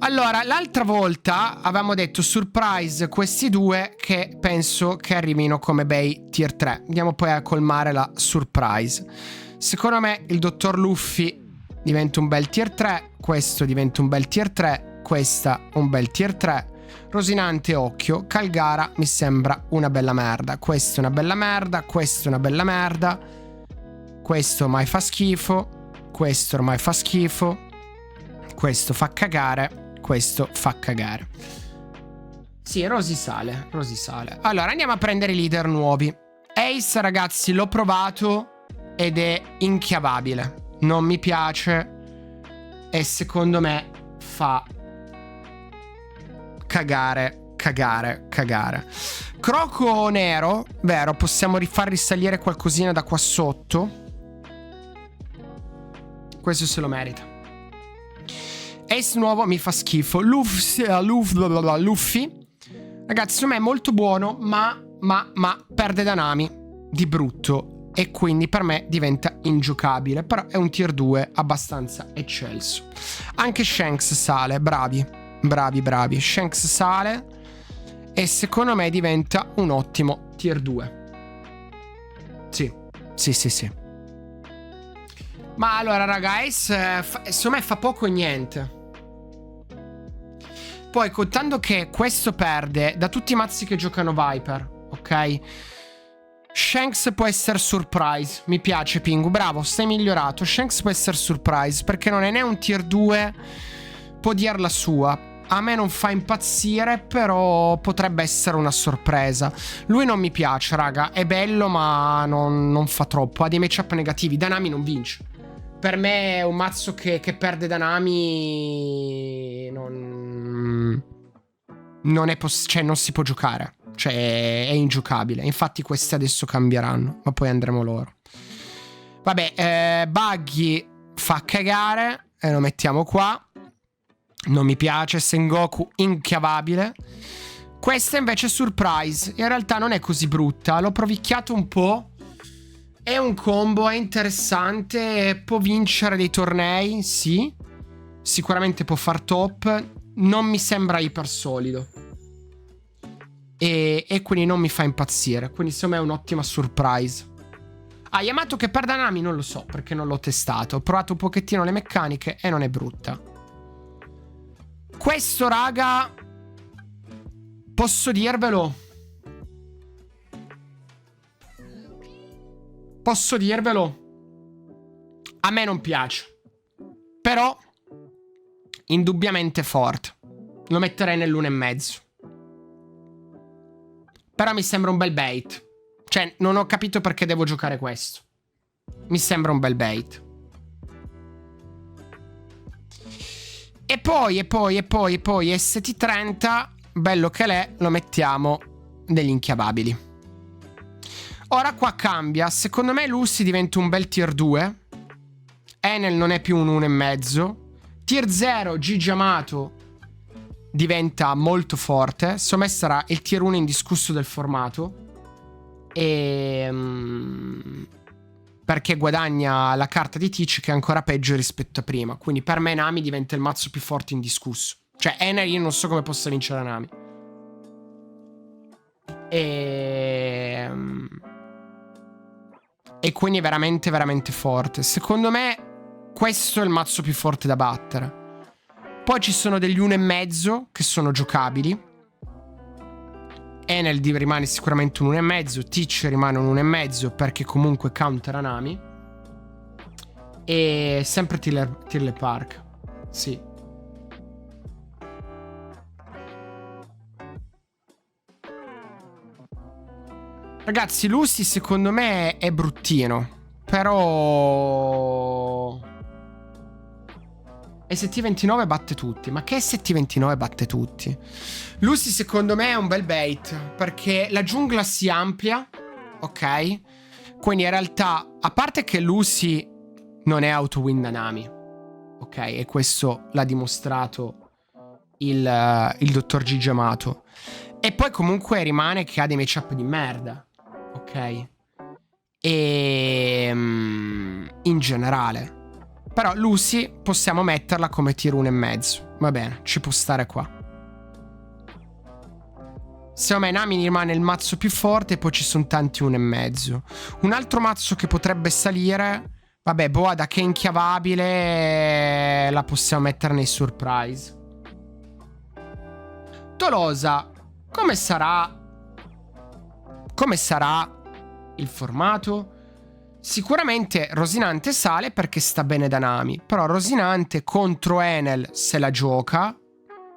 Allora, l'altra volta avevamo detto surprise questi due che penso che arrivino come bei tier 3. Andiamo poi a colmare la surprise. Secondo me il dottor Luffy diventa un bel tier 3, questo diventa un bel tier 3, questa un bel tier 3. Rosinante occhio, Calgara mi sembra una bella merda. Questa è una bella merda, questa è una bella merda. Questo ormai fa schifo, questo ormai fa schifo, questo fa cagare, questo fa cagare. Sì, Rosy sale, Rosy sale. Allora andiamo a prendere i leader nuovi. Ace, ragazzi, l'ho provato ed è inchiavabile. Non mi piace e secondo me fa cagare, cagare, cagare. Croco nero, vero, possiamo far risalire qualcosina da qua sotto. Questo se lo merita. Ace nuovo mi fa schifo. Luffy, ragazzi, secondo me è molto buono, ma perde da Nami di brutto e quindi per me diventa ingiocabile. Però è un tier 2 abbastanza eccelso. Anche Shanks sale, bravi. Shanks sale e secondo me diventa un ottimo tier 2. Sì. Ma allora ragazzi, secondo me fa poco e niente. Poi contando che questo perde da tutti i mazzi che giocano Viper, ok? Shanks può essere surprise. Mi piace Pingu, bravo, stai migliorato. Shanks può essere surprise perché non è né un tier 2. Può dir la sua. A me non fa impazzire, però potrebbe essere una sorpresa. Lui non mi piace, raga. È bello, ma non fa troppo. Ha dei matchup negativi. Danami non vince. Per me è un mazzo che perde Danami. Non è cioè, non si può giocare. Cioè, è ingiocabile. Infatti, questi adesso cambieranno. Ma poi andremo loro. Vabbè, Buggy fa cagare. E lo mettiamo qua. Non mi piace. Sengoku inchiavabile. Questa invece è surprise. In realtà non è così brutta. L'ho provicchiato un po'. È un combo, è interessante. Può vincere dei tornei, sì. Sicuramente può far top. Non mi sembra iper solido. E quindi non mi fa impazzire. Quindi secondo me è un'ottima surprise. Ah, Yamato che perda Nami non lo so, perché non l'ho testato. Ho provato un pochettino le meccaniche e non è brutta. Questo, raga, posso dirvelo. Posso dirvelo. A me non piace. Però indubbiamente forte. Lo metterei nell'1,5. Però mi sembra un bel bait. Cioè, non ho capito perché devo giocare questo. Mi sembra un bel bait. E poi ST30, bello che l'è, lo mettiamo negli inchiavabili. Ora qua cambia. Secondo me Lucy diventa un bel tier 2. Enel non è più un 1,5. Tier 0 Gigi Amato diventa molto forte. Secondo me sarà il tier 1 indiscusso del formato. Perché guadagna la carta di Teach che è ancora peggio rispetto a prima. Quindi per me Nami diventa il mazzo più forte indiscusso. Cioè Enel io non so come possa vincere Nami. E quindi è veramente veramente forte. Secondo me questo è il mazzo più forte da battere. Poi ci sono degli 1,5 che sono giocabili. Enel rimane sicuramente un 1,5. Teach rimane un 1,5 perché comunque countera Nami. E sempre Tiller Park. Sì. Ragazzi, Lucy secondo me è bruttino. Però ST29 batte tutti. Ma che ST29 batte tutti? Lucy secondo me è un bel bait, perché la giungla si amplia. Ok. Quindi in realtà, a parte che Lucy non è auto-win da Nami, ok, e questo l'ha dimostrato il dottor Gigi Amato. E poi comunque rimane che ha dei matchup di merda. Ok. E in generale. Però Lucy possiamo metterla come tier 1,5. Va bene, ci può stare qua. Secondo me Nami rimane il mazzo più forte e poi ci sono tanti 1,5. Un altro mazzo che potrebbe salire... Vabbè, Boada che è inchiavabile, la possiamo mettere nei surprise. Tolosa, come sarà il formato? Sicuramente Rosinante sale perché sta bene da Nami, però Rosinante contro Enel se la gioca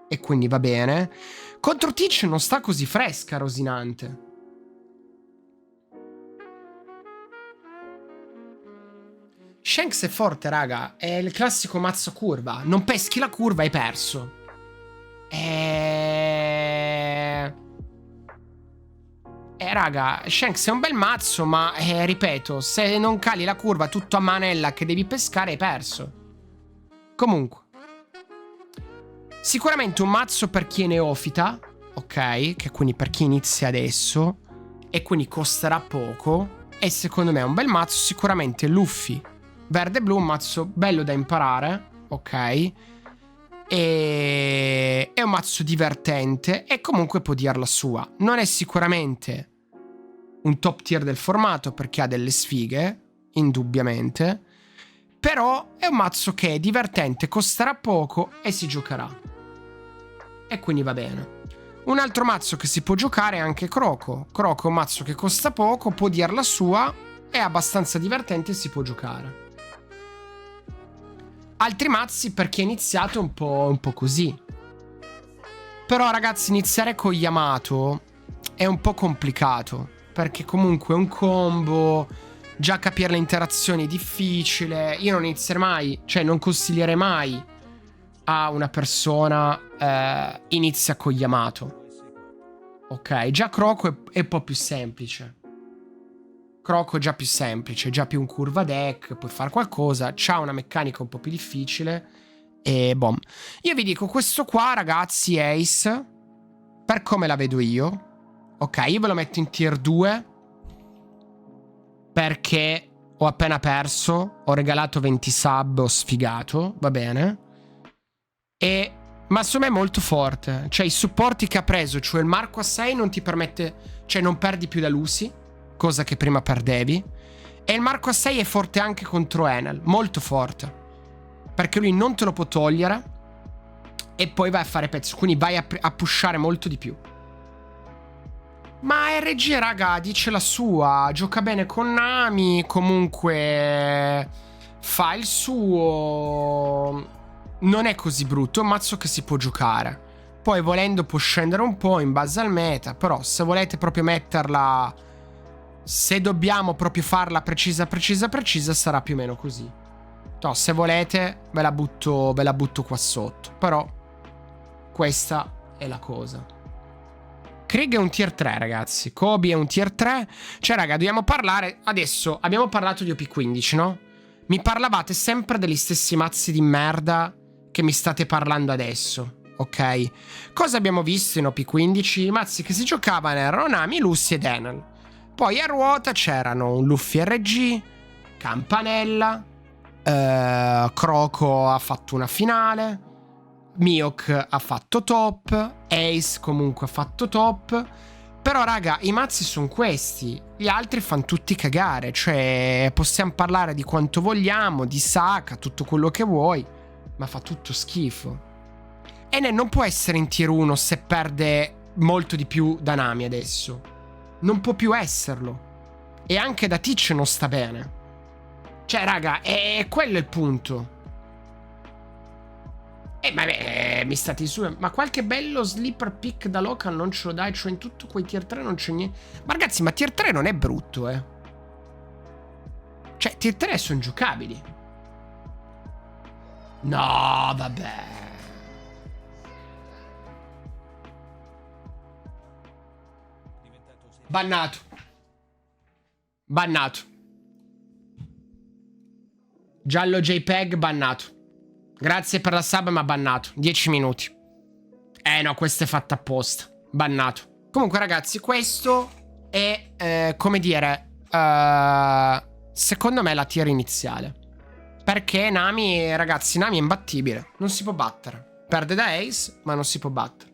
e quindi va bene. Contro Teach non sta così fresca Rosinante. Shanks è forte, raga. È il classico mazzo curva. Non peschi la curva, hai perso. Raga, Shanks è un bel mazzo, ma ripeto, se non cali la curva tutto a manella che devi pescare, hai perso. Comunque. Sicuramente un mazzo per chi è neofita, ok? Che quindi per chi inizia adesso. E quindi costerà poco. E secondo me è un bel mazzo. Sicuramente Luffy verde e blu, un mazzo bello da imparare, ok? E è un mazzo divertente e comunque può dir la sua. Non è sicuramente un top tier del formato perché ha delle sfighe, indubbiamente. Però è un mazzo che è divertente, costerà poco e si giocherà. E quindi va bene. Un altro mazzo che si può giocare è anche Croco. Croco è un mazzo che costa poco, può dir la sua, è abbastanza divertente e si può giocare. Altri mazzi per chi è iniziato è un po' così. Però ragazzi, iniziare con Yamato è un po' complicato, perché comunque è un combo, già capire le interazioni è difficile. Io non inizierei mai, cioè non consiglierei mai a una persona inizia con Yamato. Ok, già Croco è un po' più semplice. Croco è già più semplice, è già più un curva deck, puoi fare qualcosa, c'ha una meccanica un po' più difficile e boom. Io vi dico, questo qua ragazzi, Ace, per come la vedo io, ok, io ve lo metto in tier 2 perché ho appena perso, ho regalato 20 sub, ho sfigato, va bene, ma secondo me è molto forte, cioè i supporti che ha preso, cioè il Marco a 6 non ti permette, cioè non perdi più da Lucy, cosa che prima perdevi. E il Marco a 6 è forte anche contro Enel, molto forte, perché lui non te lo può togliere e poi vai a fare pezzo, quindi vai a pushare molto di più. Ma RG raga dice la sua, gioca bene con Nami, comunque fa il suo, non è così brutto, è un mazzo che si può giocare. Poi volendo può scendere un po' in base al meta, però se volete proprio metterla, se dobbiamo proprio farla precisa sarà più o meno così. No, se volete ve la butto qua sotto. Però questa è la cosa. Krieg è un tier 3 ragazzi, Kobe è un tier 3. Cioè raga, dobbiamo parlare. Adesso abbiamo parlato di OP15, no? Mi parlavate sempre degli stessi mazzi di merda che mi state parlando adesso, ok? Cosa abbiamo visto in OP15? I mazzi che si giocavano erano Nami, Lucy ed Enel. Poi a ruota c'erano un Luffy RG, Campanella, Croco ha fatto una finale, Mihawk ha fatto top, Ace comunque ha fatto top. Però raga, i mazzi sono questi, gli altri fanno tutti cagare. Cioè possiamo parlare di quanto vogliamo, di Saka, tutto quello che vuoi, ma fa tutto schifo. E non può essere in tier 1 se perde molto di più da Nami adesso. Non può più esserlo. E anche da Teach non sta bene. Cioè raga, è quello il punto. Vabbè, mi state su. Ma qualche bello sleeper pick da local non ce lo dai? Cioè in tutto quei tier 3 non c'è niente. Ma ragazzi, ma tier 3 non è brutto, eh. Cioè tier 3 sono giocabili. No, vabbè. Bannato. Bannato. Giallo JPEG bannato. Grazie per la sub ma bannato. 10 minuti. No, questo è fatto apposta. Bannato. Comunque ragazzi, questo è come dire secondo me la tier iniziale. Perché Nami, ragazzi, Nami è imbattibile. Non si può battere. Perde da Ace, ma non si può battere.